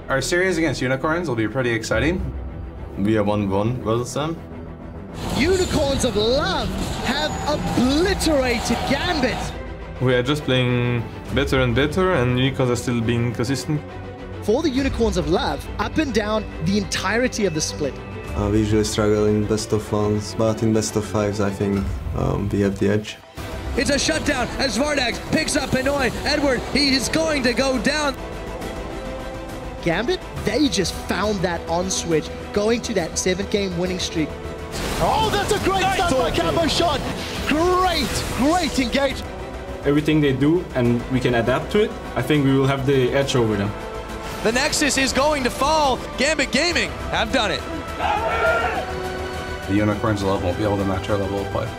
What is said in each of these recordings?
Our series against Unicorns will be pretty exciting. We are 1-1 versus them. Unicorns of Love have obliterated Gambit. We are just playing better and better, and Unicorns are still being consistent. For the Unicorns of Love, up and down the entirety of the split. We usually struggle in best of ones, but in best of fives, I think we have the edge. It's a shutdown as Vardax picks up Pinoy. Edward, he is going to go down. Gambit, they just found that on switch, going to that 7-game winning streak. Oh, that's a great start by EpicSkillshot. Great engage. Everything they do, and we can adapt to it, I think we will have the edge over them. The Nexus is going to fall. Gambit Gaming have done it. The Unicorns of Love won't be able to match our level of play.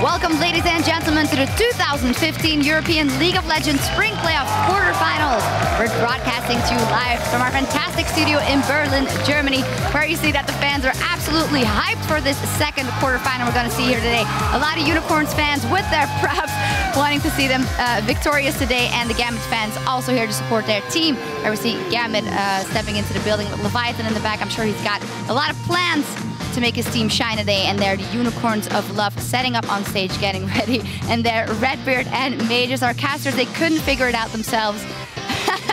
Welcome, ladies and gentlemen, to the 2015 European League of Legends Spring Playoffs quarterfinals. We're broadcasting to you live from our fantastic studio in Berlin, Germany, where you see that the fans are absolutely hyped for this second quarterfinal we're going to see here today. A lot of Unicorns fans with their props wanting to see them victorious today, and the Gambit fans also here to support their team. Where we see Gambit stepping into the building with Leviathan in the back. I'm sure he's got a lot of plans to make his team shine today, and they're the Unicorns of Love setting up on stage, getting ready. And their Redbeard and Mages are casters. They couldn't figure it out themselves.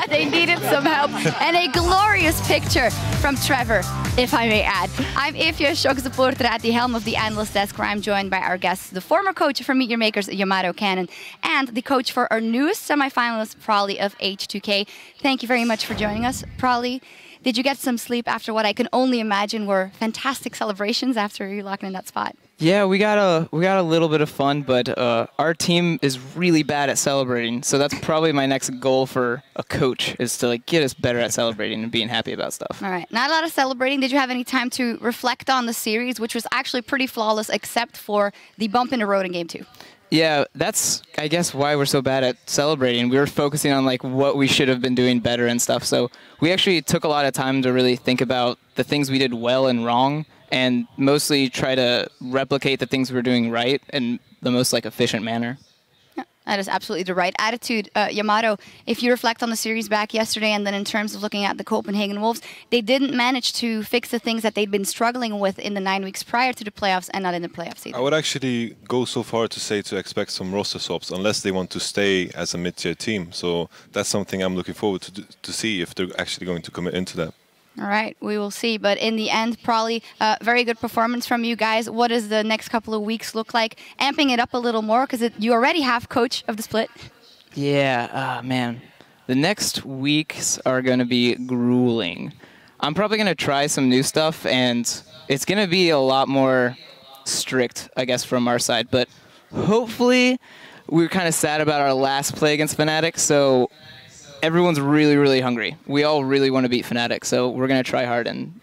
They needed some help. And a glorious picture from Trevor, if I may add. I'm EpicSkillshot at the helm of the Analyst desk, where I'm joined by our guests, the former coach for Meet Your Makers, Yamato Cannon, and the coach for our newest semifinalist, Prolly of H2K. Thank you very much for joining us, Prolly. Did you get some sleep after what I can only imagine were fantastic celebrations after you locking in that spot? Yeah, we got a little bit of fun, but our team is really bad at celebrating. So that's probably my next goal for a coach, is to get us better at celebrating and being happy about stuff. All right, not a lot of celebrating. Did you have any time to reflect on the series, which was actually pretty flawless, except for the bump in the road in Game 2? Yeah, that's, I guess, why we're so bad at celebrating. We were focusing on what we should have been doing better and stuff. So we actually took a lot of time to really think about the things we did well and wrong, and mostly try to replicate the things we're doing right in the most efficient manner. Yeah, that is absolutely the right attitude. Yamato, if you reflect on the series back yesterday, and then in terms of looking at the Copenhagen Wolves, they didn't manage to fix the things that they'd been struggling with in the 9 weeks prior to the playoffs, and not in the playoffs either. I would actually go so far to say to expect some roster swaps, unless they want to stay as a mid-tier team. So that's something I'm looking forward to see if they're actually going to commit into that. All right, we will see. But in the end, probably very good performance from you guys. What does the next couple of weeks look like? Amping it up a little more, because you already have coach of the split. Yeah, man. The next weeks are going to be grueling. I'm probably going to try some new stuff, and it's going to be a lot more strict, I guess, from our side. But hopefully, we were kind of sad about our last play against Fnatic, so everyone's really, really hungry. We all really want to beat Fnatic, so we're going to try hard, and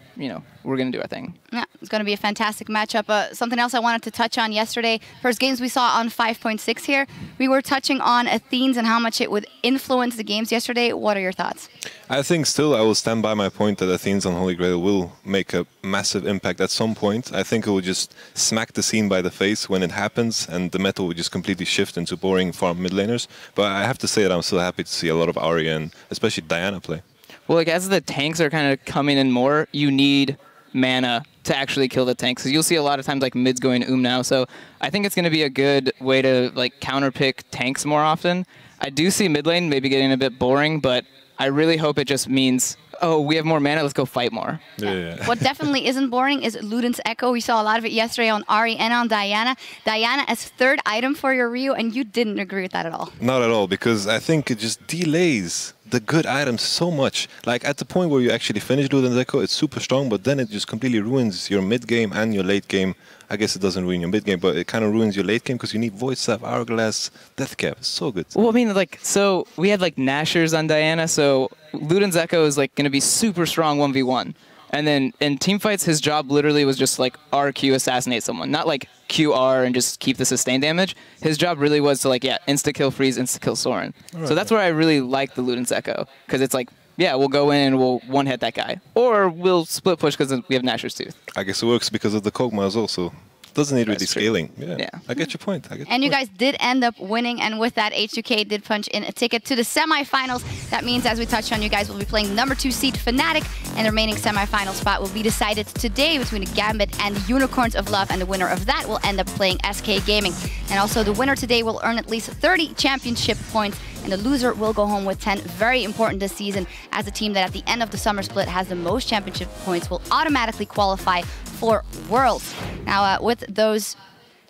we're going to do our thing. Yeah, it's going to be a fantastic matchup. Something else I wanted to touch on yesterday, first games we saw on 5.6 here, we were touching on Athenes and how much it would influence the games yesterday. What are your thoughts? I think still I will stand by my point that Athenes on Holy Grail will make a massive impact at some point. I think it will just smack the scene by the face when it happens, and the meta will just completely shift into boring farm mid laners. But I have to say that I'm still happy to see a lot of Arya and especially Diana play. Well, as the tanks are kind of coming in more, you need mana to actually kill the tanks. Because you'll see a lot of times mids going now. So I think it's going to be a good way to counterpick tanks more often. I do see mid lane maybe getting a bit boring, but I really hope it just means, oh, we have more mana, let's go fight more. Yeah. What definitely isn't boring is Luden's Echo. We saw a lot of it yesterday on Ahri and on Diana. Diana as third item for your Ryu, and you didn't agree with that at all. Not at all, because I think it just delays the good items so much. At the point where you actually finish Luden's Echo, it's super strong, but then it just completely ruins your mid game and your late game. I guess it doesn't ruin your mid game, but it kind of ruins your late game because you need Void Staff, Hourglass, Death Cap. It's so good. Well, I mean, so we had Nashers on Diana, so Luden's Echo is going to be super strong 1v1. And then in teamfights, his job literally was just RQ assassinate someone, not QR and just keep the sustained damage. His job really was to insta-kill Freeze, insta-kill Soren. Right. So that's where I really like the Luden's Echo, because it's yeah, we'll go in and we'll one-hit that guy. Or we'll split push because we have Nashor's Tooth. I guess it works because of the Kog'Maws also. doesn't need really That's true. scaling. Yeah, Yeah. I get your point. And you guys did end up winning, and with that, H2K did punch in a ticket to the semifinals. That means, as we touched on, you guys will be playing number 2 seed Fnatic, and the remaining semifinal spot will be decided today between the Gambit and the Unicorns of Love, and the winner of that will end up playing SK Gaming. And also, the winner today will earn at least 30 championship points, and the loser will go home with 10. Very important this season, as the team that at the end of the summer split has the most championship points will automatically qualify for Worlds. Now, with those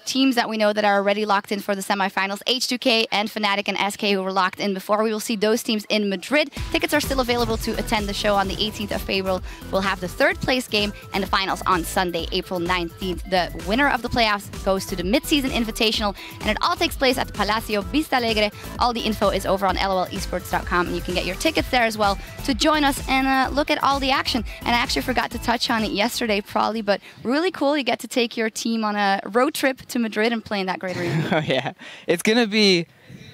teams that we know that are already locked in for the semifinals, H2K and Fnatic and SK, who were locked in before. We will see those teams in Madrid. Tickets are still available to attend the show on the 18th of April. We'll have the 3rd place game and the finals on Sunday, April 19th. The winner of the playoffs goes to the mid-season invitational, and it all takes place at the Palacio Vista Alegre. All the info is over on lolesports.com, and you can get your tickets there as well to join us and look at all the action. And I actually forgot to touch on it yesterday, probably, but really cool. You get to take your team on a road trip to Madrid and play in that great arena. Oh yeah, it's gonna be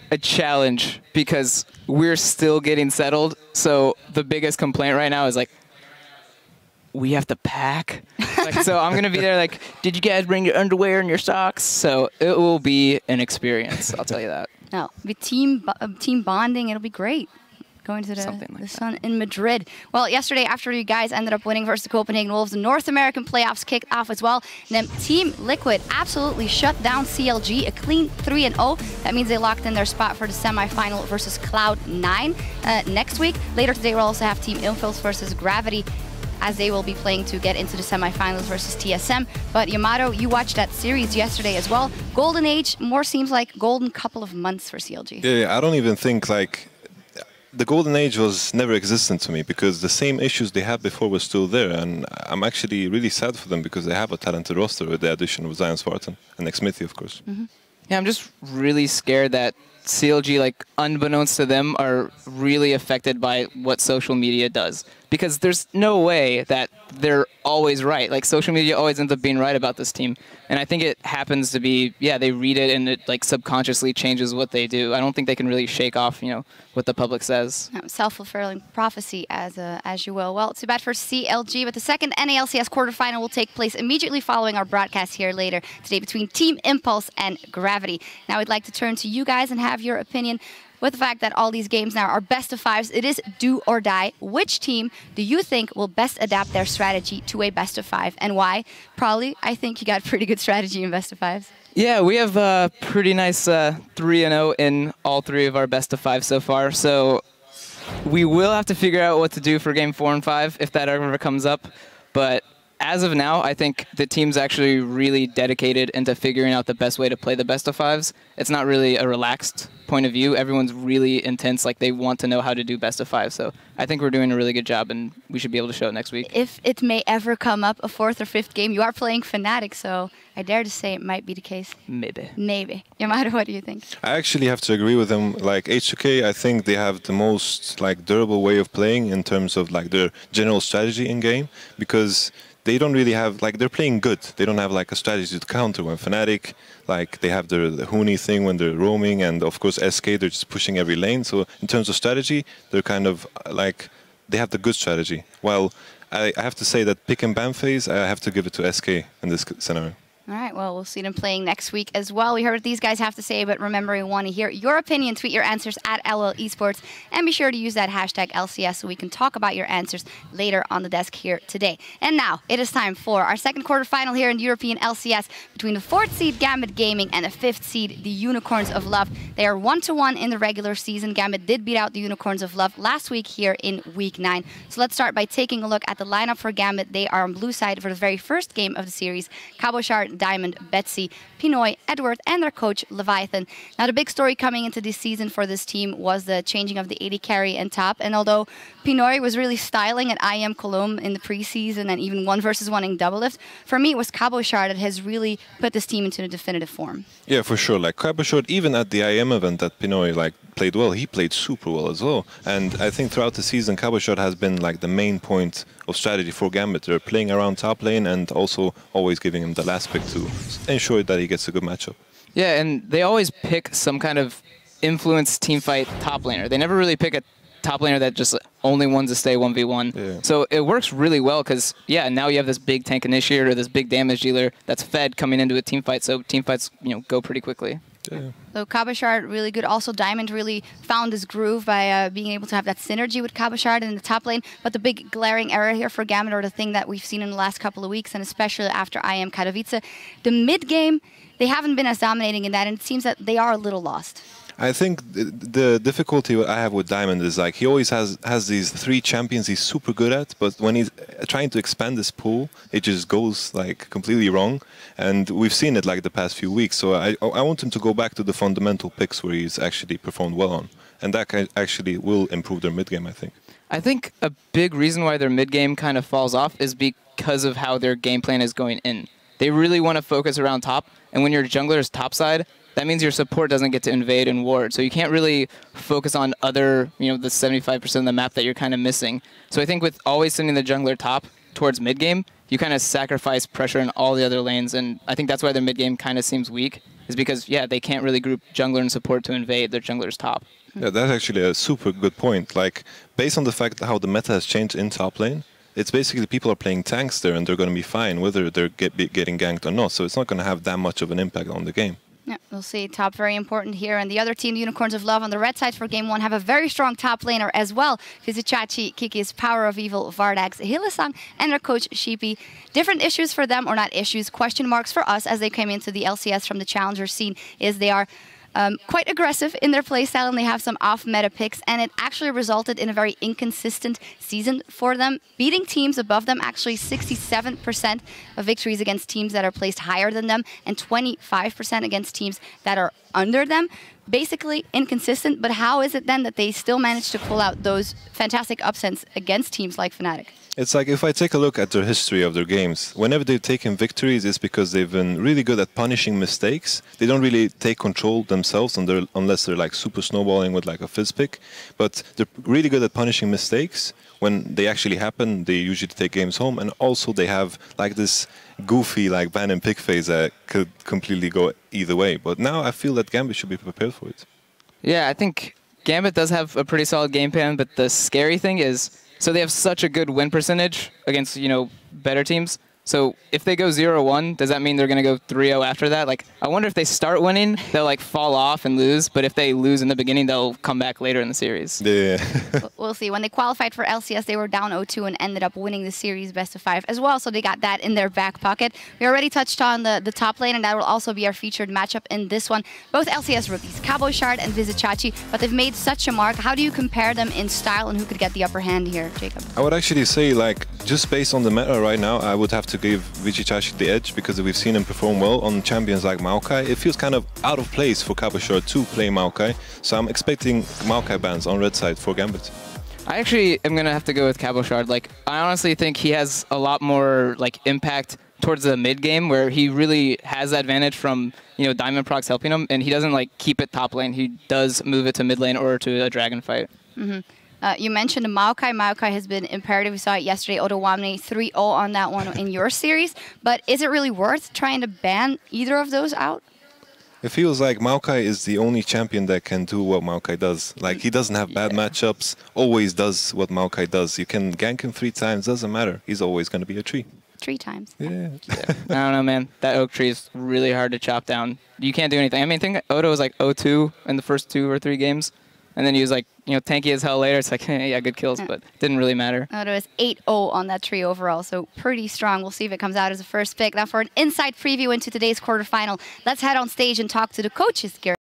a challenge because we're still getting settled. So the biggest complaint right now is like, we have to pack. Like, so I'm gonna be there like, did you guys bring your underwear and your socks? So it will be an experience, I'll tell you that. No, be team bonding. It'll be great. Going to the Sun in Madrid. Well, yesterday, after you guys ended up winning versus the Copenhagen Wolves, the North American playoffs kicked off as well. And then Team Liquid absolutely shut down CLG, a clean 3-0. That means they locked in their spot for the semifinal versus Cloud9 next week. Later today, we'll also have Team Impulse versus Gravity, as they will be playing to get into the semifinals versus TSM. But Yamato, you watched that series yesterday as well. Golden Age more seems like golden couple of months for CLG. Yeah, I don't even think like the golden age was never existent to me, because the same issues they had before were still there, and I'm actually really sad for them because they have a talented roster with the addition of Zion Spartan and Xmithy, of course. Yeah, I'm just really scared that CLG, like, unbeknownst to them, are really affected by what social media does. Because there's no way that they're always right. Like, social media always ends up being right about this team. And I think it happens to be, yeah, they read it and it, like, subconsciously changes what they do. I don't think they can really shake off, you know, what the public says. Self-fulfilling prophecy, as you will. Well, too bad for CLG, but the second NALCS quarterfinal will take place immediately following our broadcast here later today between Team Impulse and Gravity. Now, we'd like to turn to you guys and have your opinion. With the fact that all these games now are best of fives, it is do or die. Which team do you think will best adapt their strategy to a best of five, and why? Probably, I think you got pretty good strategy in best of fives. Yeah, we have a pretty nice 3-0 in all 3 of our best of 5 so far. So we will have to figure out what to do for game 4 and 5 if that ever comes up. But as of now, I think the team's actually really dedicated into figuring out the best way to play the best of 5s. It's not really a relaxed point of view. Everyone's really intense, like they want to know how to do best of 5. So I think we're doing a really good job, and we should be able to show it next week. If it may ever come up, a 4th or 5th game, you are playing Fnatic, so I dare to say it might be the case. Maybe. Maybe. Yamato, what do you think? I actually have to agree with them. Like H2K, I think they have the most like durable way of playing in terms of like their general strategy in game, because they don't really have, like, they're playing good. They don't have like a strategy to counter. When Fnatic, like, they have the Huni thing when they're roaming, and of course SK, they're just pushing every lane. So in terms of strategy, they're kind of like, they have the good strategy. While I have to say that pick and ban phase, I have to give it to SK in this scenario. All right, well, we'll see them playing next week as well. We heard what these guys have to say, but remember, we want to hear your opinion. Tweet your answers at LL Esports, and be sure to use that hashtag LCS so we can talk about your answers later on the desk here today. And now, it is time for our second quarterfinal here in the European LCS between the 4th seed Gambit Gaming and the 5th seed, the Unicorns of Love. They are 1-1 in the regular season. Gambit did beat out the Unicorns of Love last week here in Week 9. So let's start by taking a look at the lineup for Gambit. They are on blue side for the very first game of the series. Cabochard, Diamond, Betsy, Pinoy, Edward, and their coach, Leviathan. Now, the big story coming into this season for this team was the changing of the AD carry and top. And although Pinoy was really styling at IM Cologne in the preseason and even 1v1 in Doublelift, for me, it was Cabochard that has really put this team into a definitive form. Yeah, for sure. Like Cabochard, even at the IM event that Pinoy like played well, he played super well as well. And I think throughout the season, Cabochard has been like the main point of strategy for Gambit. They're playing around top lane and also always giving him the last pick to ensure that he gets a good matchup. Yeah, and they always pick some kind of influence teamfight top laner. They never really pick a top laner that just only wants to stay 1v1. Yeah. So it works really well because, yeah, now you have this big tank initiator, this big damage dealer that's fed coming into a team fight. So team fights, go pretty quickly. Yeah. So Cabochard, really good. Also, Diamond really found his groove by being able to have that synergy with Cabochard in the top lane. But the big glaring error here for Gambit, or the thing that we've seen in the last couple of weeks, and especially after IM Katowice, the mid game, they haven't been as dominating in that, and it seems that they are a little lost. I think the difficulty I have with Diamond is like he always has these 3 champions he's super good at, but when he's trying to expand this pool, it just goes like completely wrong. And we've seen it like the past few weeks. So I want him to go back to the fundamental picks where he's actually performed well on, and that actually will improve their mid game, I think. I think a big reason why their mid game kind of falls off is because of how their game plan is going in. They really want to focus around top, and when your jungler is topside, that means your support doesn't get to invade and ward. So you can't really focus on other, the 75% of the map that you're kind of missing. So I think with always sending the jungler top towards mid game, you kind of sacrifice pressure in all the other lanes. And I think that's why their mid game kind of seems weak, is because, yeah, they can't really group jungler and support to invade their jungler's top. Yeah, that's actually a super good point. Like, based on the fact how the meta has changed in top lane, it's basically people are playing tanks there and they're going to be fine whether they're getting ganked or not. So it's not going to have that much of an impact on the game. Yeah, we'll see. Top very important here. And the other team, the Unicorns of Love, on the red side for Game 1, have a very strong top laner as well. Vizicachi, Kiki's Power of Evil, Vardax, Hylissang, and their coach, Sheepy. Different issues for them, or not issues, question marks for us as they came into the LCS from the Challenger scene, is they are quite aggressive in their playstyle, and they have some off-meta picks, and it actually resulted in a very inconsistent season for them, beating teams above them, actually 67% of victories against teams that are placed higher than them, and 25% against teams that are under them. Basically inconsistent, but how is it then that they still manage to pull out those fantastic upsets against teams like Fnatic? It's like if I take a look at their history of their games, whenever they've taken victories, it's because they've been really good at punishing mistakes. They don't really take control themselves unless they're like super snowballing with like a fizz pick. But they're really good at punishing mistakes. When they actually happen, they usually take games home. And also they have like this goofy like ban and pick phase that could completely go either way. But now I feel that Gambit should be prepared for it. Yeah, I think Gambit does have a pretty solid game plan, but the scary thing is, so they have such a good win percentage against, better teams. So if they go 0-1, does that mean they're going to go 3-0 after that? Like, I wonder if they start winning, they'll like fall off and lose. But if they lose in the beginning, they'll come back later in the series. Yeah. We'll see. When they qualified for LCS, they were down 0-2 and ended up winning the series best of 5 as well. So they got that in their back pocket. We already touched on the top lane, and that will also be our featured matchup in this one. Both LCS rookies, Cabochard and Vizicachi, but they've made such a mark. How do you compare them in style, and who could get the upper hand here, Jacob? I would actually say, like, just based on the meta right now, I would have to give Vizicachi the edge because we've seen him perform well on champions like Maokai. It feels kind of out of place for Cabochard to play Maokai, so I'm expecting Maokai bans on red side for Gambit. I actually am going to have to go with Cabochard. Like, I honestly think he has a lot more like impact towards the mid game, where he really has the advantage from Diamond procs helping him, and he doesn't like keep it top lane. He does move it to mid lane or to a dragon fight. Mm-hmm. You mentioned Maokai. Maokai has been imperative. We saw it yesterday. Otawamne 3-0 on that one in your series. But is it really worth trying to ban either of those out? It feels like Maokai is the only champion that can do what Maokai does. Like, he doesn't have bad matchups, always does what Maokai does. You can gank him 3 times, doesn't matter. He's always going to be a tree. 3 times. Yeah. I don't know, man. That oak tree is really hard to chop down. You can't do anything. I mean, I think Odo was like 0-2 in the first 2 or 3 games. And then he was like, tanky as hell later. It's like, yeah, good kills, but didn't really matter. Odo is 8-0 on that tree overall, so pretty strong. We'll see if it comes out as a first pick. Now for an inside preview into today's quarterfinal, let's head on stage and talk to the coaches, Garrett.